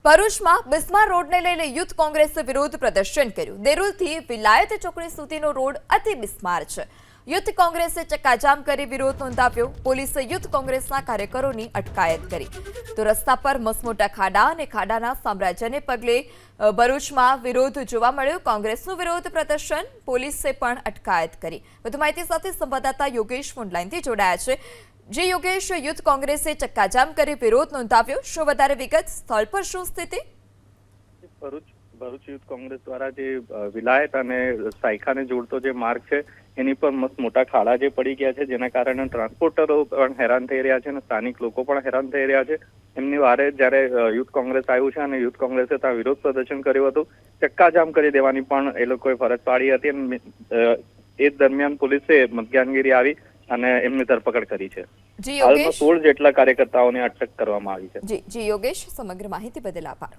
ભરૂચમાં બિસ્માર રોડને લઈને યુથ કોંગ્રેસે વિરોધ પ્રદર્શન કર્યું। દેરોલથી વિલાયત ચોકડી સુધીનો રોડ અતિ બિસ્માર છે। યુથ કોંગ્રેસે ચક્કાજામ કરી વિરોધ નોંધાવ્યો। પોલીસે યુથ કોંગ્રેસના કાર્યકરોની અટકાયત કરી તો રસ્તા પર મસમોટા ખાડા અને ખાડાના સામ્રાજ્યને પગલે ભરૂચમાં વિરોધ જોવા મળ્યો। કોંગ્રેસનું વિરોધ પ્રદર્શન પોલીસે પણ અટકાયત કરી। વધુ માહિતી સાથે સંવાદદાતા યોગેશ ઓનલાઈનથી જોડાયા છે। જે યોગેશ, યુથ કોંગ્રેસે ચક્કાજામ કરી વિરોધ નોંધાવ્યો, શું વધારે વિગત? સ્થળ પર શું સ્થિતિ? ભરૂચ યુથ કોંગ્રેસ દ્વારા જે વિલાયત અને સાયખાને જોડતો જે માર્ગ છે એની પર મસ્ત મોટા ખાડા જે પડી ગયા છે, જેના કારણે ટ્રાન્સપોર્ટરો પણ હેરાન થઈ રહ્યા છે અને સ્થાનિક લોકો પણ હેરાન થઈ રહ્યા છે। એમની વારે જ્યારે યુથ કોંગ્રેસ આવ્યું છે અને યુથ કોંગ્રેસે ત્યાં વિરોધ પ્રદર્શન કર્યું હતું, ચક્કાજામ કરી દેવાની પણ એ લોકોએ ફરજ પાડી હતી। એ દરમિયાન પોલીસે મધ્યાહનગીરી આવી અને એમની ધરપકડ કરી છે। હાલમાં 16 જેટલા કાર્યકર્તાઓને અટક કરવામાં આવી છે। જી યોગેશ, સમગ્ર માહિતી બદલ આભાર।